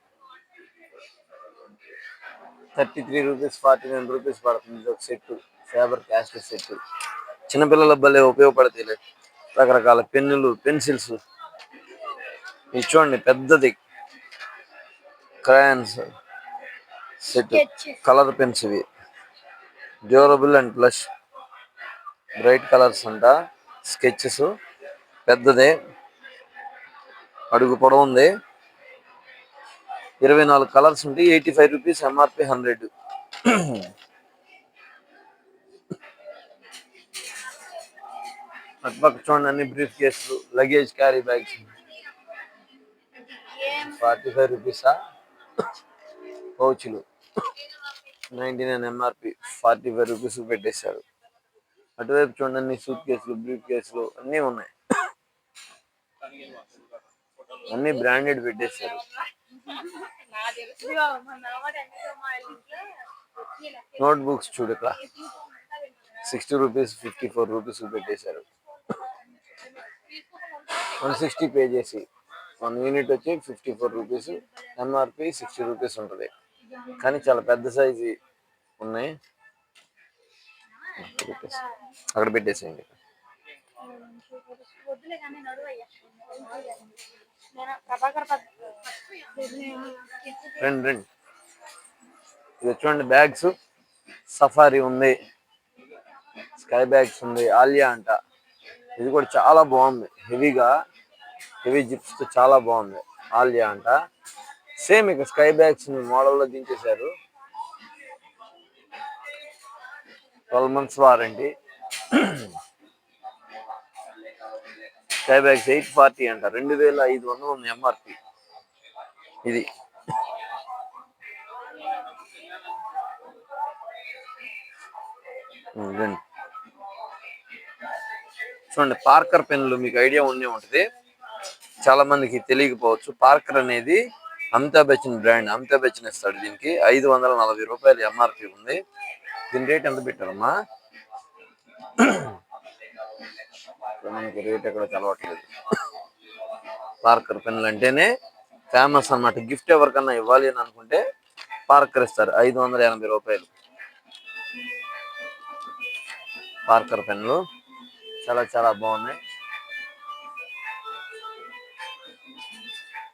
S1: 33 రూపీస్, 49 రూపీస్ పడుతుంది. ఇది ఒక సెట్, ఫేబర్ క్యాస్టర్ సెట్. చిన్నపిల్లల భలే ఉపయోగపడతాయి రకరకాల పెన్నులు, పెన్సిల్స్. ఇది చూడండి పెద్దది, క్రయాన్స్ సెట్, కలర్ పెన్స్ ఇవి, durable and plus, bright colours అంట. స్కెచెస్ పెద్దదే, అడుగు పొడవు ఉంది, 24 కలర్స్ ఉంటాయి. 85 రూపీస్, ఎంఆర్పి 100. అటుపక్క చూడండి అన్ని బ్రీఫ్ కేసులు, luggage carry bags. 45 రూపీసా? పౌచ్లు 99 MRP, 45 rupees పెట్టేశారు. అటువైపు చూడండి అన్ని సూట్ కేసులు, బ్రీఫ్ కేసులు అన్నీ ఉన్నాయి. అన్ని బ్రాండెడ్ పెట్టేశారు. నోట్ బుక్స్ చూడు ఇక్కడ 60 రూపీస్, 54 రూపీస్ పెట్టేశారు. 160 పేజెస్, 1 యూనిట్ వచ్చి 54 రూపీస్, ఎంఆర్పి 60 రూపీస్ ఉంటుంది. కానీ చాలా పెద్ద సైజు ఉన్నాయి. అక్కడ పెట్టేసేయండి. రండి. ఇది చూడండి బ్యాగ్స్, సఫారీ ఉంది, స్కై బ్యాగ్స్ ఉంది, ఆలియా అంట. ఇది కూడా చాలా బాగుంది, హెవీ జిప్స్ తో చాలా బాగుంది. ఆలియా అంట. సేమ్ ఇక స్కై బ్యాగ్స్ మోడల్లో దించేశారు. 12 months వారంటీ. స్కై బ్యాగ్స్ 840 అంట, 2500 ఉంది ఎంఆర్పి. ఇది ఇదండి. చూడండి, పార్కర్ పెన్నులు మీకు ఐడియా ఉండే ఉంటుంది, చాలా మందికి తెలియకపోవచ్చు. పార్కర్ అనేది అమితాబ్ బచ్చన్ బ్రాండ్. అమితాబ్ బచ్చన్ ఇస్తాడు దీనికి. 540 రూపాయలు ఎంఆర్పి ఉంది. దీని రేట్ ఎంత పెట్టారమ్మా? మనకి రేట్ ఎక్కడ తెలవట్లేదు. పార్కర్ పెన్నులు అంటేనే ఫేమస్ అన్నమాట. గిఫ్ట్ ఎవరికన్నా ఇవ్వాలి అని అనుకుంటే పార్కర్ ఇస్తారు. 580 రూపాయలు పార్కర్ పెన్నులు. చాలా చాలా బాగున్నాయి.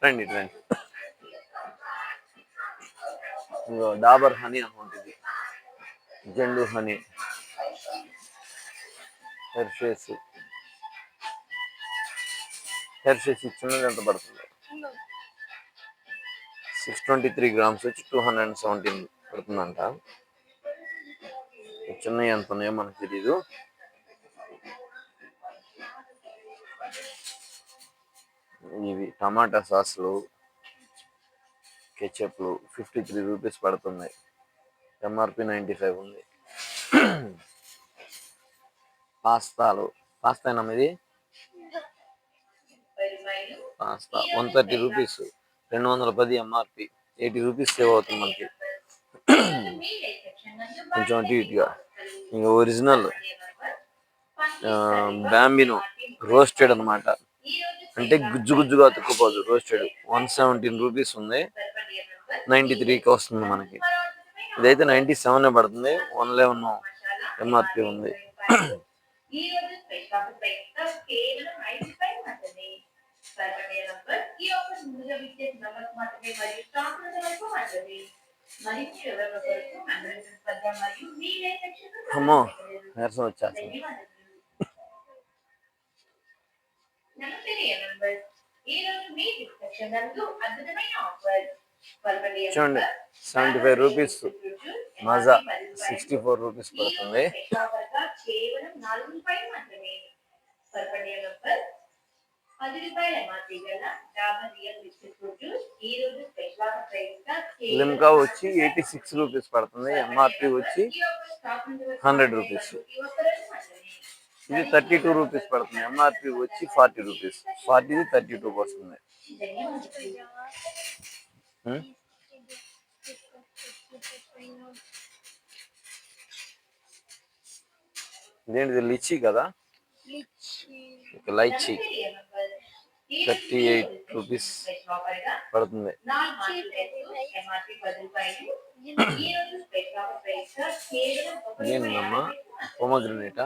S1: రండి రండి. ఇదిగో డాబర్ హనీ అనుకుంటుంది, జెండు హనీ, హెర్షేస్. హెర్షేస్ ఇచ్చినది ఎంత పడుతుంది? 623 grams వచ్చి 217 పడుతుందంట. చిన్నవి ఎంత ఉన్నాయో మనకు తెలీదు. ఇవి టమాటా సాస్లు, కెచప్లు 53 రూపీస్ పడుతున్నాయి. ఎంఆర్పి 95 ఉంది. పాస్తాలు, పాస్తా ఏనా ఇది? Pasta 130 rupees, 210 MRP, 80 rupees save అవుతుంది మనకి. కొంచెం అటు ఇటుగా. ఇంకా ఒరిజినల్ బ్యాంబినో రోస్టెడ్ అనమాట, అంటే గుజ్జు గుజ్జుగా అతుక్కుపోదు. రోస్టెడ్ 117 రూపీస్ ఉంది, 93కి వస్తుంది మనకి. ఇదైతే 97 పడుతుంది, 111 ఎంఆర్పి ఉంది. అమ్మో, నీరసం వచ్చేస్తుంది. చూడండి, 75 రూపీస్ మజా 64 రూపీస్ పడుతుంది. లిమ్కా వచ్చి 86 రూపీస్ పడుతుంది, ఎంఆర్పి వచ్చి 100 రూపీస్. ఇది 32 రూపీస్ పడుతుంది, ఎంఆర్పి వచ్చి 40 రూపీస్. 40ది 32 వస్తుంది. ఇదేంటిది? లిచీ కదా, లైచీ 38 రూపీస్ పడుతుంది. ఇదేంటమ్మా? పొమగ్రనేటా?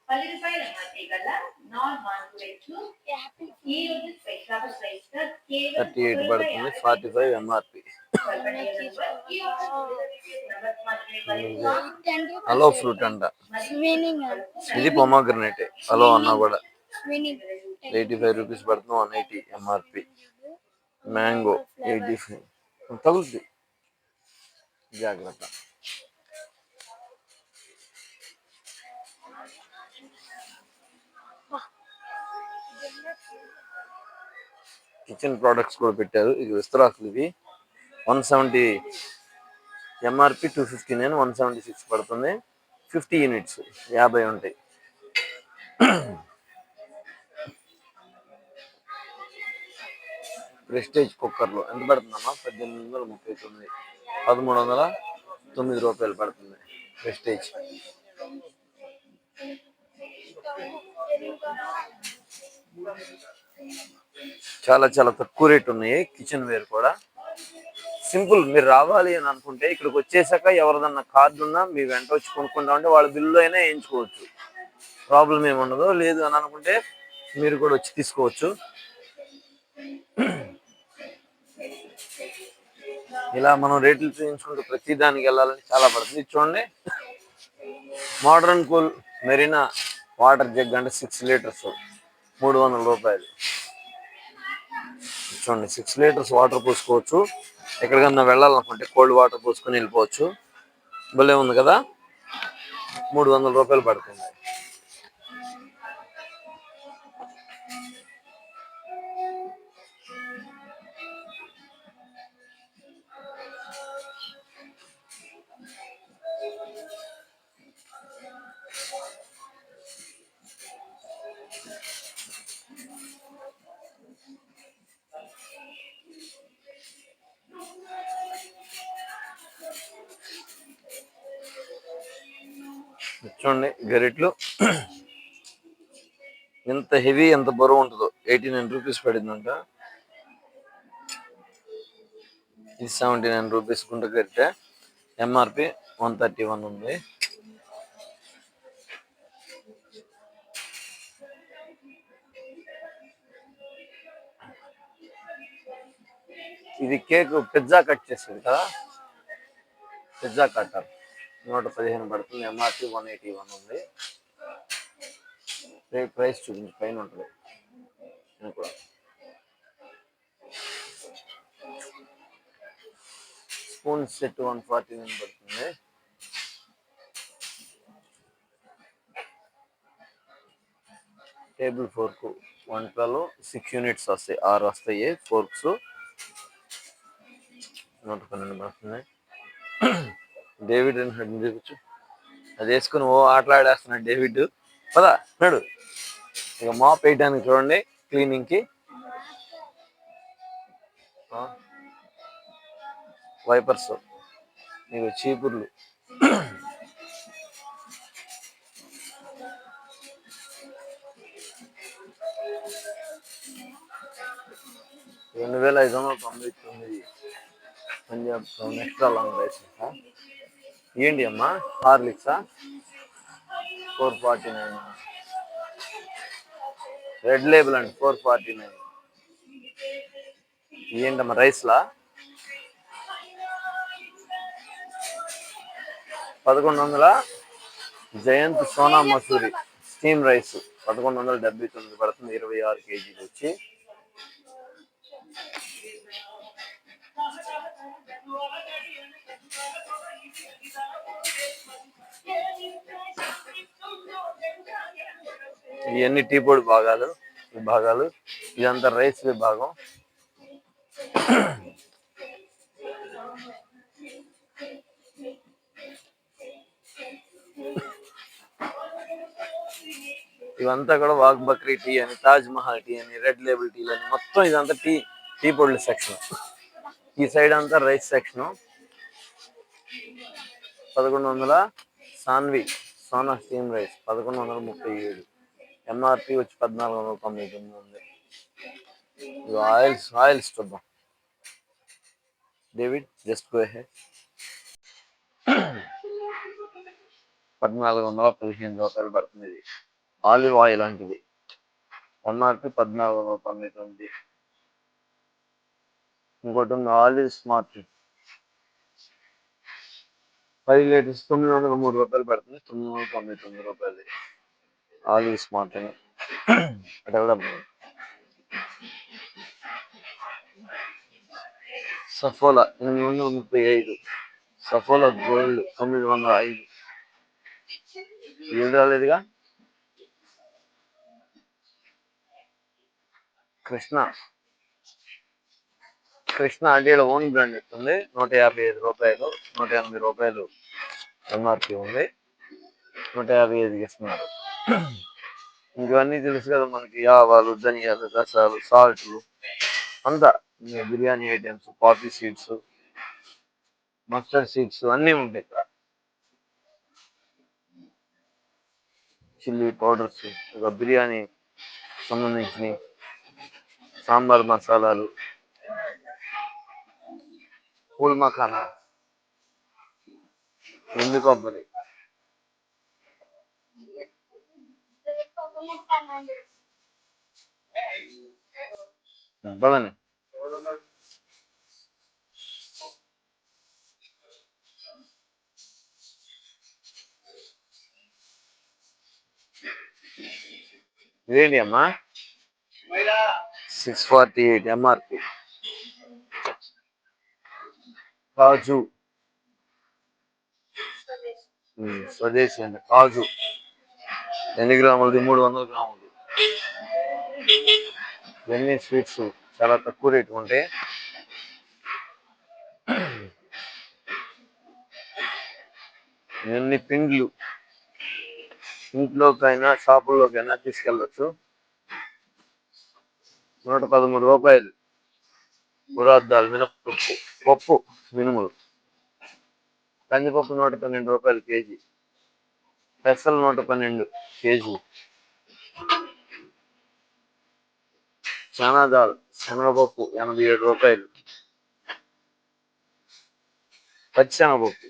S1: 38 పడుతుంది, 45 ఎంఆర్పి. హలో ఫ్రూట్ అంట, ఇది పొమగ్రనేట్. హలో అన్నా కూడా 85 రూపీస్ పడుతుంది, 180 ఎంఆర్పి. మ్యాంగో 85. తగులుతుంది, జాగ్రత్త. కిచెన్ ప్రోడక్ట్స్ కూడా పెట్టారు. ఇది విస్తరాకులు, ఇవి 170 ఎంఆర్పి, 259, 176 పడుతుంది. 50 యూనిట్స్, 50 ఉంటాయి. ప్రెస్టేజ్ కుక్కర్లు ఎంత పడుతుందమ్మా? 1839, 1309 రూపాయలు పడుతుంది ప్రెస్టేజ్. చాలా చాలా తక్కువ రేట్ ఉన్నాయి. కిచెన్ వేర్ కూడా సింపుల్. మీరు రావాలి అని అనుకుంటే ఇక్కడికి వచ్చేసాక ఎవరిదన్నా కార్డు ఉన్నా మీ వెంట వచ్చి కొనుక్కుంటామంటే వాళ్ళ బిల్లు అయినా వేయించుకోవచ్చు, ప్రాబ్లం ఏమి ఉండదు. లేదు అని అనుకుంటే మీరు కూడా వచ్చి తీసుకోవచ్చు. ఇలా మనం రేట్లు చూపించుకుంటూ ప్రతి దానికి వెళ్ళాలని చాలా పడుతుంది. చూడండి, modern cool Marina water jug అంటే 6 లీటర్స్ 300 రూపాయలు. చూడండి 6 లీటర్స్ వాటర్ పోసుకోవచ్చు. ఎక్కడికన్నా వెళ్ళాలనుకుంటే కోల్డ్ వాటర్ పోసుకొని వెళ్ళిపోవచ్చు. భలే ఉంది కదా, 300 రూపాయలు పడుతుంది. చూడండి గరిట్లు ఎంత హెవీ, ఎంత బరువు ఉంటుందో. 89 రూపీస్ పడిందంట. ఇది 79 రూపీస్ గుంట గరిటె. ఎంఆర్పి 131 ఉంది. ఇది కేక్ పిజ్జా కట్ చేసేది కదా, పిజ్జా కట్టర్ 115 పడుతుంది. ఎంఆర్పి 181 ఉంది. ప్రైస్ చూపించి పైన ఉంటుంది. స్పూన్ సెట్ 149 పడుతుంది. టేబుల్ ఫోర్క్ 112, 6 యూనిట్స్ వస్తాయి, 6 వస్తాయి ఫోర్క్స్. 112 పడుతుంది. డేవిడ్ అని హెడ్ చూపించు, అది వేసుకుని ఓ ఆటలాడేస్తున్నాడు డేవిడ్. పదా నాడు. ఇక మాప్ వేయడానికి చూడండి, క్లీనింగ్ కి వైపర్స్, మీకు చీపుర్లు. 2599 పంజాబ్ ఎక్స్ట్రా లాంగ్ రైస్. ఏంటి అమ్మా, హార్లిక్సా 449. రెడ్ లేబుల్ అండి 449. ఏంటమ్మా రైస్లా 1100. జయంత్ సోనా మసూరి స్టీమ్ రైస్ 1179 పడుతుంది. 26 కేజీలు వచ్చి. ఇవన్నీ టీ పొడి విభాగాలు. ఇదంతా రైస్ విభాగం. ఇవంతా కూడా వాగ్ బక్రీ టీ అని, తాజ్ మహల్ టీ అని, రెడ్ లేబుల్ టీ అని, మొత్తం ఇదంతా టీ పొడుల సెక్షన్. ఈ సైడ్ అంతా rice section. 1100. Sanvi Sona steam rice 1137. MRP వచ్చి 1499 ఉంది. ఆయిల్స్ చూద్దాం. David just go ahead. 1415 రూపాయలు పడుతుంది. ఇది ఆలివ్ ఆయిల్ లాంటిది. ఎంఆర్పి 1499. ఇంకోటి ఉంది ఆలివ్ స్మార్ట్ 10 లీటర్స్ 903 రూపాయలు పడుతుంది. 999 రూపాయలు ఆలివ్ స్మార్ట్ అని. సఫోలా 835. సఫోలా గోల్డ్ 905. ఏం రాలేదుగా. కృష్ణ అంటే ఓన్ బ్రాండ్ ఇస్తుంది. 155 రూపాయలు. 180 రూపాయలు ఎంఆర్పి ఉంది. 155 ఇస్తున్నారు. ఇంకన్నీ తెలుసు కదా మనకి, ఆవాలు, ధనియాలు, రసాలు, సాల్ట్లు అంతా. Biryani items, coffee seeds, mustard seeds అన్నీ ఉంటాయి ఇక్కడ. చిల్లీ పౌడర్స్, ఇక బిర్యానీ సంబంధించినవి, సాంబార్ మసాలాలు, పూల్ మఖానా, ఎండు కొబ్బరి. పదండి. ఇదేంటి అమ్మా 648 ఎంఆర్పి. కాజు. స్వదేశీ అండి కాజు. ఎన్ని గ్రాములది? 300 గ్రాములు. ఇవన్నీ స్వీట్స్ చాలా తక్కువ రేటు ఉంటాయి. ఇవన్నీ పిండ్లు, ఇంట్లోకైనా షాపుల్లోకైనా తీసుకెళ్ళచ్చు. 113 రూపాయలు. పురాద్దాలు మినపప్పు, పప్పు మినుములు. కందిపప్పు 112 రూపాయలు కేజీ. పెసలు 112 కేజీ. చనాదాల్ శనగపప్పు 87 రూపాయలు. పచ్చిశనగపప్పు.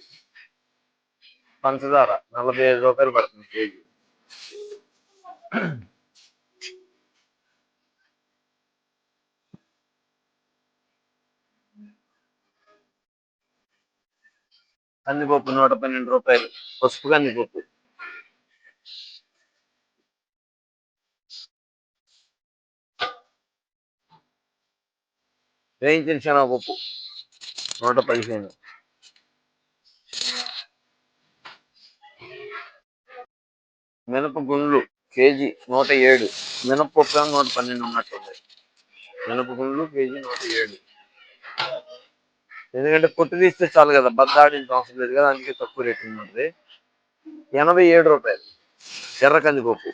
S1: పంచదార 45 రూపాయలు పడుతుంది కేజీ. కందిపప్పు 112 రూపాయలు. పసుపు కందిపప్పు. వేయించిన శనగపప్పు 115. మినపగుండ్లు కేజీ 107. మినపప్పు 112 ఉన్నట్టుంది. మినపగుండ్లు కేజీ 107. ఎందుకంటే పొట్టు తీస్తే చాలు కదా, బద్దాడించిన అవసరం లేదు కదా, అందుకే తక్కువ రేటు ఉంటుంది. 87 రూపాయలు. ఎర్ర కందిపప్పు.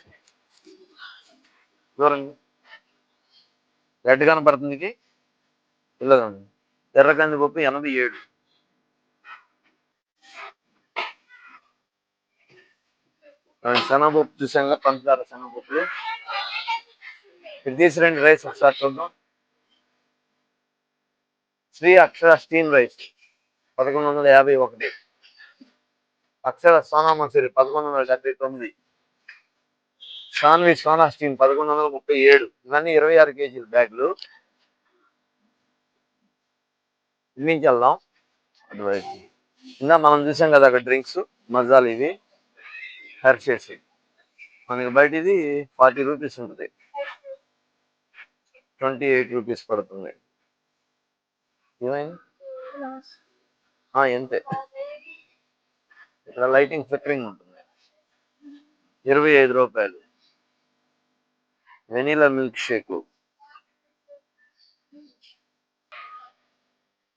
S1: దూరంగా రెడ్ కనపడుతుంది ఇది. ఇలాగ ఎర్ర కందిపప్పు 87. శనగపప్పు చూసాక పంచదార శనగపప్పు. ఇది తీసుకురండి రైస్ ఒకసారి చూద్దాం. శ్రీ అక్షర స్టీమ్ రైస్ 1151. అక్షర సోనా మసూరి 1179. షాన్వి సోనా స్టీమ్ 1137. ఇవన్నీ 26 కేజీల బ్యాగులు. ఇది నుంచి వెళ్దాం అటువైపు. ఇంకా మనం చూసాం కదా అక్కడ డ్రింక్స్ మజాలు, ఇవి హెర్షేస్. మనకి బయట ఇది 40 రూపీస్ ఉంటుంది, 28 రూపీస్ పడుతుంది. ఏమైంది? ఎంతే. ఇక్కడ లైటింగ్ ఫిక్కరింగ్ ఉంటుంది. 25 రూపాయలు. Vanilla milk shake.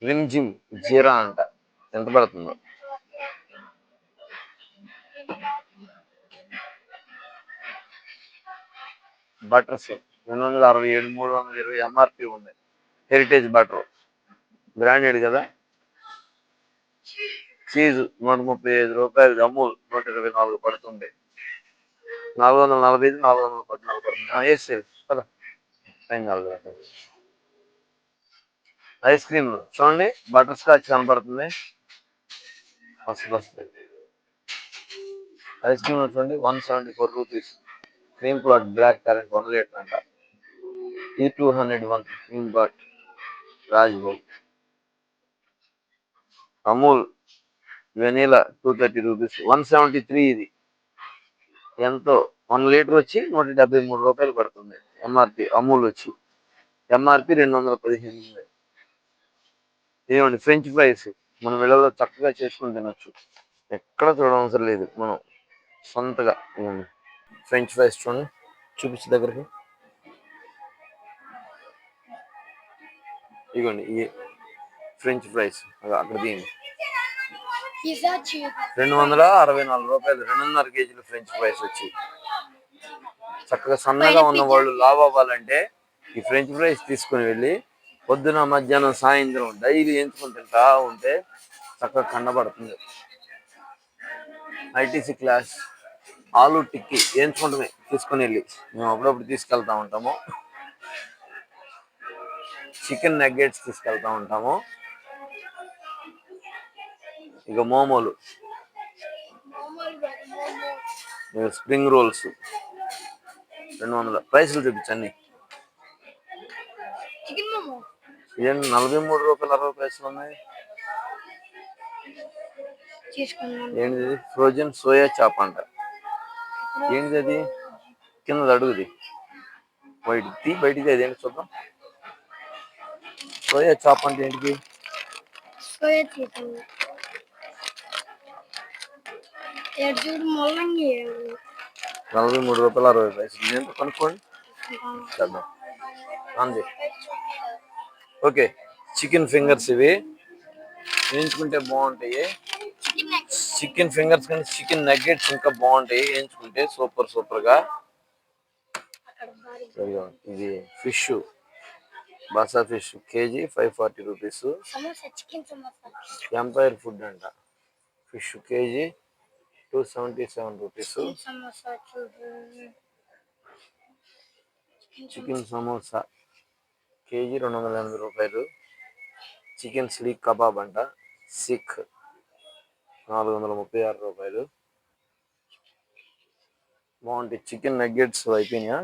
S1: Rimzim Jeera అంట. ఎంత పడుతుందో? బటర్ సోప్ 267, 320 ఎంఆర్పి ఉంది. హెరిటేజ్ బటర్, బ్రాండెడ్ కదా. చీజ్ 135 రూపాయలు. అమూల్ 124 పడుతుంది. 445, 414 పడుతుంది. వేసి కదా టైం కాదు. ఐస్ క్రీమ్ చూడండి, బటర్ స్కాచ్ కనపడుతుంది. వస్తుంది. ఐస్ క్రీమ్ చూడండి 174 రూపీస్. క్రీమ్ ప్లాట్ బ్లాక్ కరెంట్ 1 లీటర్ అంట. ఈ 201 క్రీమ్ ప్లాట్ రాజ్భోగ్. Amul vanilla 230 rupees. 173 ఇది. ఎంతో 1 లీటర్ వచ్చి 173 రూపాయలు పడుతుంది ఎంఆర్పి. అమూల్ వచ్చి ఎంఆర్పి 215. ఏమండి ఫ్రెంచ్ ఫ్రైస్ మనం వెళ్ళలో చక్కగా చేసుకుని తినొచ్చు. ఎక్కడ చూడవసరం లేదు, మనం సొంతగా. ఫ్రెంచ్ ఫ్రైస్ చూడండి, చూపించే దగ్గరికి. ఇదిగోండి ఈ ఫ్రెంచ్ ఫ్రైస్ అక్కడ దీని 264 రూపాయలు. 2.5 కేజీలు ఫ్రెంచ్ ఫ్రైస్ వచ్చి. చక్కగా సన్నగా ఉన్న వాళ్ళు లావ్ అవ్వాలంటే ఈ ఫ్రెంచ్ ఫ్రైస్ తీసుకుని వెళ్ళి పొద్దున, మధ్యాహ్నం, సాయంత్రం డైలీ ఎంచుకొని తింటా ఉంటే చక్కగా కండబడుతుంది. ఐటీసీ క్లాస్ ఆలు టిక్కీ ఎంచుకుంటామే తీసుకుని వెళ్ళి మేము అప్పుడప్పుడు తీసుకెళ్తా ఉంటాము. చికెన్ నగ్గెట్స్ తీసుకెళ్తా ఉంటాము. ఇక మోమోలు, స్ప్రింగ్ రోల్స్ 200. ప్రైసులు చూపించండి. ఏం 43 రూపాయలు 60 పైసలు ఉన్నాయి. ఏంటిది? ఫ్రోజన్ సోయా చాప్ అంట. ఏంటిది అది? కింద అడుగుది బయటికి అదేంటి చూద్దాం. సోయా చాప్ అంటే ఏంటిది?
S3: సోయా చీజ్ ఎటు చూడు ముల్లంగి
S1: 43 రూపాయలు 60 పైసలు. నేను కనుక్కోండి చేద్దాం అంది. ఓకే, చికెన్ ఫింగర్స్ ఇవి వేయించుకుంటే బాగుంటాయి. చికెన్ ఫింగర్స్ కానీ చికెన్ నగ్గెట్స్ ఇంకా బాగుంటాయి వేయించుకుంటే, సూపర్గా. ఇది fish, basa fish KG 540 rupees.
S3: Samosa chicken samosa
S1: Empire food అంట. Fish KG 277 rupees.
S3: సమోసా చూడు
S1: చికెన్ సమోసా కేజీ 280 రూపాయలు. చికెన్ స్లీక్ కబాబ్ అంట సిక్ 436 రూపాయలు. బాగుంటాయి. చికెన్ నగ్గెట్స్ అయిపోయినాయా?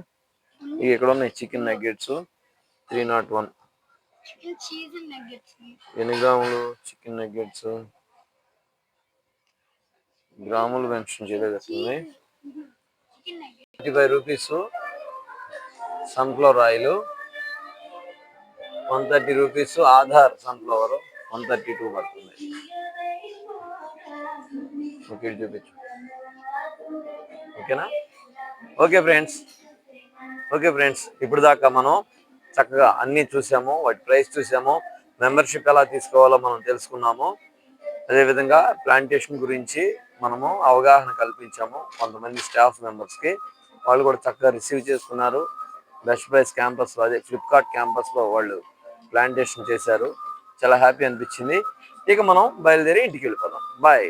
S1: ఇవి ఎక్కడ ఉన్నాయి chicken nuggets? 301.
S3: Chicken cheese nuggets
S1: ఎన్ని గ్రాములు చికెన్ నగ్గెట్స్? గ్రాములు మెన్షన్ చేయలేదు. అట్లనే
S3: chicken nuggets
S1: 35 rupees. Sunflower oil 130 rupees. Aadhaar sunflower 132 పడుతుంది. ఓకే, చూపించు. ఓకేనా? ఓకే ఫ్రెండ్స్, ఇప్పుడు దాకా మనం చక్కగా అన్నీ చూసాము, వాటి ప్రైస్ చూసాము, మెంబర్షిప్ ఎలా తీసుకోవాలో మనం తెలుసుకున్నాము. అదేవిధంగా ప్లాంటేషన్ గురించి మనము అవగాహన కల్పించాము కొంతమంది స్టాఫ్ మెంబర్స్కి. వాళ్ళు కూడా చక్కగా రిసీవ్ చేసుకున్నారు. బెస్ట్ ప్రైస్ క్యాంపస్లో, అదే ఫ్లిప్కార్ట్ క్యాంపస్లో వాళ్ళు ప్లాంటేషన్ చేశారు. చాలా హ్యాపీ అనిపించింది. ఇక మనం బయలుదేరి ఇంటికి వెళ్ళిపోదాం. బాయ్.